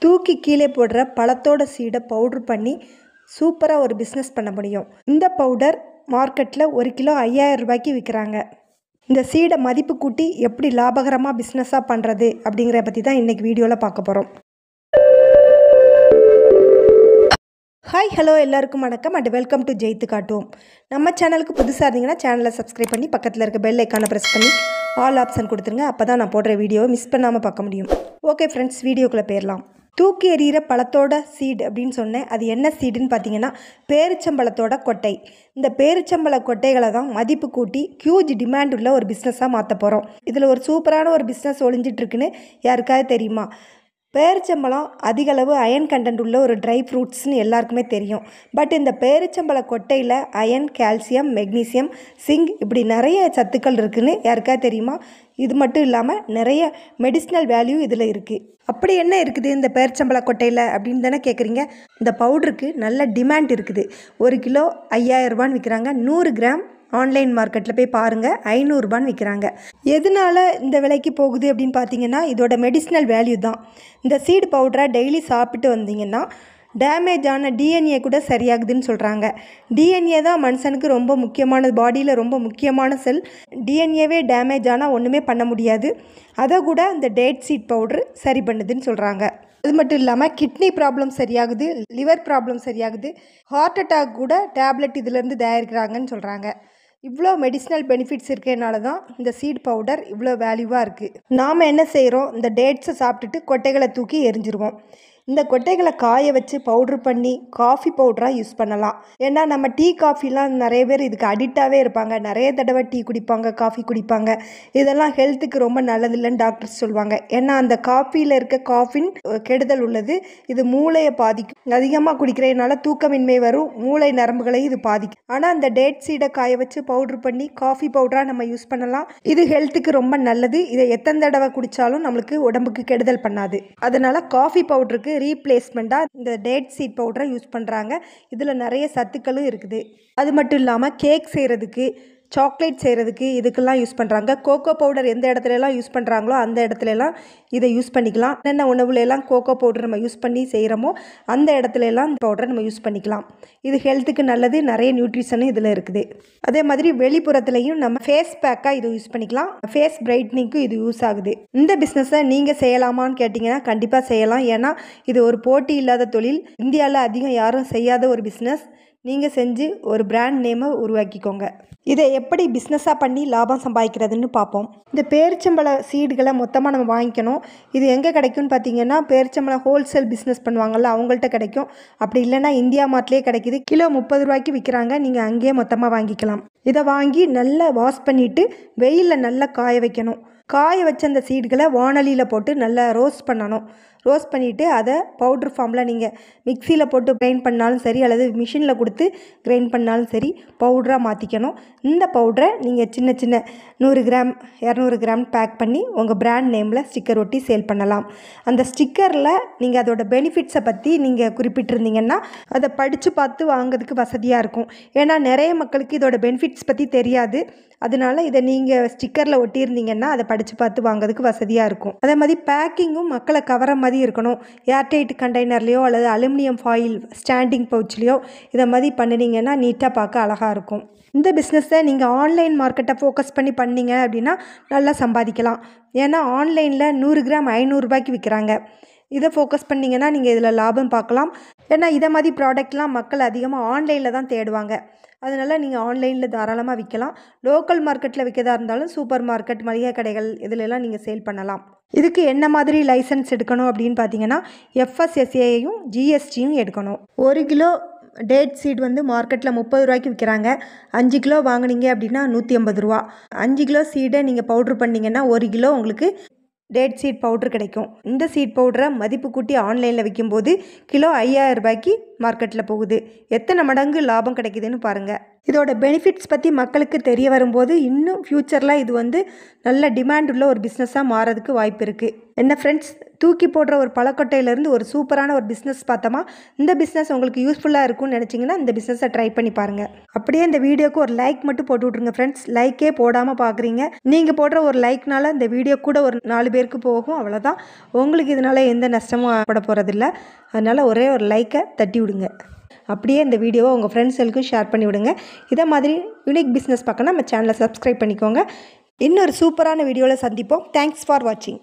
தூக்கி கீழே போடுற பழத்தோட சீடை பவுட்ரு பண்ணி சூப்பராக ஒரு பிஸ்னஸ் பண்ண முடியும். இந்த பவுடர் மார்க்கெட்டில் 1 கிலோ 5000 ரூபாய்க்கு விற்கிறாங்க. இந்த சீடை மதிப்பு கூட்டி எப்படி லாபகரமாக பிஸ்னஸாக பண்ணுறது அப்படிங்கிறத பற்றி தான் இன்றைக்கி வீடியோவில் பார்க்க போகிறோம். ஹாய் ஹலோ எல்லாருக்கும் வணக்கம் அண்ட் வெல்கம் டு ஜெயித்து காட்டுவோம். நம்ம சேனலுக்கு புதுசாக இருந்தீங்கன்னா சேனலை சப்ஸ்கிரைப் பண்ணி பக்கத்தில் இருக்க பெல் ஐக்கானை ப்ரெஸ் பண்ணி ஆல் ஆப்ஷன் கொடுத்துருங்க. அப்போ தான் நான் போடுற வீடியோவை மிஸ் பண்ணாமல் பார்க்க முடியும். ஓகே ஃப்ரெண்ட்ஸ், வீடியோக்குள்ளே போயிடலாம். தூக்கி எறிகிற பழத்தோட சீடு அப்படின்னு சொன்னேன். அது என்ன சீடுன்னு பார்த்தீங்கன்னா பேரிச்சம்பழத்தோட கொட்டை. இந்த பேரிச்சம்பழ கொட்டைகளை தான் மதிப்பு கூட்டி ஹியூஜ் டிமாண்ட் உள்ள ஒரு பிஸ்னஸாக மாற்ற போகிறோம். இதில் ஒரு சூப்பரான ஒரு பிஸ்னஸ் ஒளிஞ்சிட்ருக்குன்னு யாருக்காவது தெரியுமா? பேரிச்சம்பழம் அதிகளவு அயன் கண்டென்ட் உள்ள ஒரு ட்ரை ஃப்ரூட்ஸ்னு எல்லாருக்குமே தெரியும். பட் இந்த பேரிச்சம்பழ கொட்டையில் அயன், கால்சியம், மெக்னீசியம், சிங்க் இப்படி நிறைய சத்துக்கள் இருக்குதுன்னு யாருக்காவது தெரியுமா? இது மட்டும் இல்லாமல் நிறைய மெடிசினல் வேல்யூ இதில் இருக்குது. அப்படி என்ன இருக்குது இந்த பேரிச்சம்பழ கொட்டையில் அப்படின்னு தானே கேட்குறீங்க. இந்த பவுடருக்கு நல்ல டிமாண்ட் இருக்குது. 1 கிலோ 5000 ரூபான்னு விற்கிறாங்க. 100 கிராம் ஆன்லைன் மார்க்கெட்டில் போய் பாருங்கள் 500 ரூபான்னு விற்கிறாங்க. எதனால் இந்த விலைக்கு போகுது அப்படின்னு பார்த்தீங்கன்னா இதோட மெடிசினல் வேல்யூ தான். இந்த சீடு பவுடரை டெய்லி சாப்பிட்டு வந்தீங்கன்னா டேமேஜ் ஆன டிஎன்ஏ கூட சரியாகுதுன்னு சொல்கிறாங்க. டிஎன்ஏ தான் மனுஷனுக்கு ரொம்ப முக்கியமானது, பாடியில் ரொம்ப முக்கியமான செல். டிஎன்ஏவே டேமேஜ் ஆனால் ஒன்றுமே பண்ண முடியாது. அதை கூட இந்த டேட் சீட் பவுட்ரு சரி பண்ணுதுன்னு சொல்கிறாங்க. அது மட்டும் இல்லாமல் கிட்னி ப்ராப்ளம் சரியாகுது, லிவர் ப்ராப்ளம் சரியாகுது, ஹார்ட் அட்டாக் கூட டேப்லெட் இதிலேருந்து தயாரிக்கிறாங்கன்னு சொல்கிறாங்க. இவ்வளோ மெடிசினல் பெனிஃபிட்ஸ் இருக்கிறதுனால தான் இந்த சீட் பவுடர் இவ்வளோ வேல்யூவாக இருக்குது. நாம் என்ன செய்கிறோம்? இந்த டேட்ஸை சாப்பிட்டுட்டு கொட்டைகளை தூக்கி எரிஞ்சிருவோம். இந்த கொட்டைகளை காய வச்சு பவுட்ரு பண்ணி காஃபி பவுடராக யூஸ் பண்ணலாம். ஏன்னா நம்ம டீ காஃபிலாம் நிறைய பேர் இதுக்கு அடிக்டாகவே இருப்பாங்க. நிறைய தடவை டீ குடிப்பாங்க, காஃபி குடிப்பாங்க. இதெல்லாம் ஹெல்த்துக்கு ரொம்ப நல்லதில்லைன்னு டாக்டர்ஸ் சொல்லுவாங்க. ஏன்னா அந்த காஃபியில் இருக்க காஃபின் கெடுதல் உள்ளது. இது மூளையை பாதிக்கும். அதிகமாக குடிக்கிறதுனால தூக்கமின்மை வரும், மூளை நரம்புகளையும் இது பாதிக்கும். ஆனால் இந்த டேட் சீடை காய வச்சு பவுட்ரு பண்ணி காஃபி பவுடராக நம்ம யூஸ் பண்ணலாம். இது ஹெல்த்துக்கு ரொம்ப நல்லது. இதை எத்தனை தடவை குடித்தாலும் நம்மளுக்கு உடம்புக்கு கெடுதல் பண்ணாது. அதனால் காஃபி பவுடருக்கு ரீப்ளேஸ்மெண்ட்டாக இந்த டேட் சீட் பவுடரை யூஸ் பண்ணுறாங்க. இதில் நிறைய சத்துக்களும் இருக்குது. அது மட்டும் இல்லாமல் கேக் செய்கிறதுக்கு, சாக்லேட் செய்கிறதுக்கு இதுக்கெல்லாம் யூஸ் பண்ணுறாங்க. கோகோ பவுடர் எந்த இடத்துலலாம் யூஸ் பண்ணுறாங்களோ அந்த இடத்துலலாம் இதை யூஸ் பண்ணிக்கலாம். என்னென்ன உணவுலலாம் கோகோ பவுடர் நம்ம யூஸ் பண்ணி செய்கிறோமோ அந்த இடத்துலலாம் இந்த பவுடரை நம்ம யூஸ் பண்ணிக்கலாம். இது ஹெல்த்துக்கு நல்லது. நிறைய நியூட்ரிஷனும் இதில் இருக்குது. அதே மாதிரி வெளிப்புறத்துலையும் நம்ம ஃபேஸ் பேக்காக இது யூஸ் பண்ணிக்கலாம். ஃபேஸ் பிரைட்னிங்க்கும் இது யூஸ் ஆகுது. இந்த பிஸ்னஸை நீங்கள் செய்யலாமான்னு கேட்டிங்கன்னா கண்டிப்பாக செய்யலாம். ஏன்னா இது ஒரு போட்டி இல்லாத தொழில். இந்தியாவில் அதிகம் யாரும் செய்யாத ஒரு பிஸ்னஸ். நீங்கள் செஞ்சு ஒரு பிராண்ட் நேமை உருவாக்கிக்கோங்க. இதை எப்படி பிஸ்னஸாக பண்ணி லாபம் சம்பாதிக்கிறதுன்னு பார்ப்போம். இந்த பேரிச்சம்பழ சீடுகளை மொத்தமாக நம்ம வாங்கிக்கணும். இது எங்கே கிடைக்கும்னு பார்த்தீங்கன்னா பேரிச்சம்பழம் ஹோல்சேல் பிஸ்னஸ் பண்ணுவாங்கள்ல அவங்கள்ட்ட கிடைக்கும். அப்படி இல்லைன்னா இந்தியா மார்ட்லேயே கிடைக்கிது. கிலோ 30 ரூபாய்க்கு விற்கிறாங்க. நீங்கள் அங்கேயே மொத்தமாக வாங்கிக்கலாம். இதை வாங்கி நல்லா வாஷ் பண்ணிவிட்டு வெயிலில் நல்லா காய வைக்கணும். காய வச்ச அந்த சீடுகளை வாணலியில் போட்டு நல்லா ரோஸ்ட் பண்ணணும். ரோஸ்ட் பண்ணிவிட்டு அதை பவுட்ரு ஃபார்மில் நீங்கள் மிக்சியில் போட்டு கிரைண்ட் பண்ணாலும் சரி அல்லது மிஷினில் கொடுத்து கிரைண்ட் பண்ணாலும் சரி பவுடராக மாற்றிக்கணும். இந்த பவுடரை நீங்கள் சின்ன சின்ன 100 கிராம் 200 கிராம் பேக் பண்ணி உங்கள் பிராண்ட் நேமில் ஸ்டிக்கர் ஒட்டி சேல் பண்ணலாம். அந்த ஸ்டிக்கரில் நீங்கள் அதோட பெனிஃபிட்ஸை பற்றி நீங்கள் குறிப்பிட்டிருந்தீங்கன்னா அதை படித்து பார்த்து வாங்கிறதுக்கு வசதியாக இருக்கும். ஏன்னா நிறைய மக்களுக்கு இதோட பெனிஃபிட்ஸ் பற்றி தெரியாது. அதனால் இதை நீங்கள் ஸ்டிக்கரில் ஒட்டியிருந்தீங்கன்னா அதை படித்து பார்த்து வாங்கிறதுக்கு வசதியாக இருக்கும். அதே மாதிரி பேக்கிங்கும் மக்களை கவர மாதிரி இருக்கணும். ஏர்டைட் கண்டெய்னர்லேயோ அல்லது அலுமினியம் ஃபாயில் ஸ்டாண்டிங் பவுச்லேயோ இதை மாதிரி பண்ணினீங்கன்னா நீட்டாக பார்க்க அழகாக இருக்கும். இந்த பிஸ்னஸை நீங்கள் ஆன்லைன் மார்க்கெட்டை ஃபோக்கஸ் பண்ணி பண்ணீங்க அப்படின்னா நல்லா சம்பாதிக்கலாம். ஏன்னா ஆன்லைனில் 100 கிராம் 500 ரூபாய்க்கு விற்கிறாங்க. இதை ஃபோக்கஸ் பண்ணிங்கன்னா நீங்கள் இதில் லாபம் பார்க்கலாம். ஏன்னா இதை மாதிரி ப்ராடக்ட்லாம் மக்கள் அதிகமாக ஆன்லைனில் தான் தேடுவாங்க. அதனால் நீங்கள் ஆன்லைனில் தாராளமாக விற்கலாம். லோக்கல் மார்க்கெட்டில் விற்கதாக இருந்தாலும் சூப்பர் மார்க்கெட், மளிகை கடைகள் இதிலெல்லாம் நீங்கள் சேல் பண்ணலாம். இதுக்கு என்ன மாதிரி லைசன்ஸ் எடுக்கணும் அப்படின்னு பார்த்தீங்கன்னா FSSAயும் GSTயும் எடுக்கணும். 1 கிலோ டேட் சீட் வந்து மார்க்கெட்டில் 30 ரூபாய்க்கு விற்கிறாங்க. 5 கிலோ வாங்கினீங்க அப்படின்னா 150 ரூபா. 5 கிலோ சீடை நீங்கள் பவுட்ரு பண்ணிங்கன்னா 1 கிலோ உங்களுக்கு டேட் சீட் பவுட்ரு கிடைக்கும். இந்த சீட் பவுடரை மதிப்பு கூட்டி ஆன்லைனில் விற்கும்போது கிலோ 5000 ரூபாய்க்கு மார்க்கெட்டில் போகுது. எத்தனை மடங்கு லாபம் கிடைக்குதுன்னு பாருங்கள். இதோட பெனிஃபிட்ஸ் பற்றி மக்களுக்கு தெரிய வரும்போது இன்னும் ஃப்யூச்சரில் இது வந்து நல்ல டிமாண்ட் உள்ள ஒரு பிஸ்னஸாக மாறதுக்கு வாய்ப்பு இருக்குது. என்ன ஃப்ரெண்ட்ஸ், தூக்கி போடுற ஒரு பழக்கொட்டையிலேருந்து ஒரு சூப்பரான ஒரு பிஸ்னஸ் பார்த்தோமா? இந்த பிஸ்னஸ் உங்களுக்கு யூஸ்ஃபுல்லாக இருக்கும்னு நினச்சிங்கன்னா இந்த பிஸ்னஸை ட்ரை பண்ணி பாருங்கள். அப்படியே இந்த வீடியோக்கு ஒரு லைக் மட்டும் போட்டு விட்ருங்க ஃப்ரெண்ட்ஸ். லைக்கே போடாமல் பார்க்குறீங்க. நீங்கள் போடுற ஒரு லைக்னால இந்த வீடியோ கூட ஒரு 4 பேருக்கு போகும், அவ்வளோதான். உங்களுக்கு இதனால் எந்த நஷ்டமும் ஏற்பட போகிறதில்ல. அதனால் ஒரே ஒரு லைக்கை தட்டி விடுங்க. அப்படியே இந்த வீடியோவை உங்கள் ஃப்ரெண்ட்ஸுகளுக்கும் ஷேர் பண்ணி விடுங்க. இதே மாதிரி யூனிக் பிஸ்னஸ் பார்க்கணும் நம்ம சேனலை சப்ஸ்கிரைப் பண்ணிக்கோங்க. இன்னொரு சூப்பரான வீடியோவில் சந்திப்போம். தேங்க்ஸ் ஃபார் வாட்சிங்.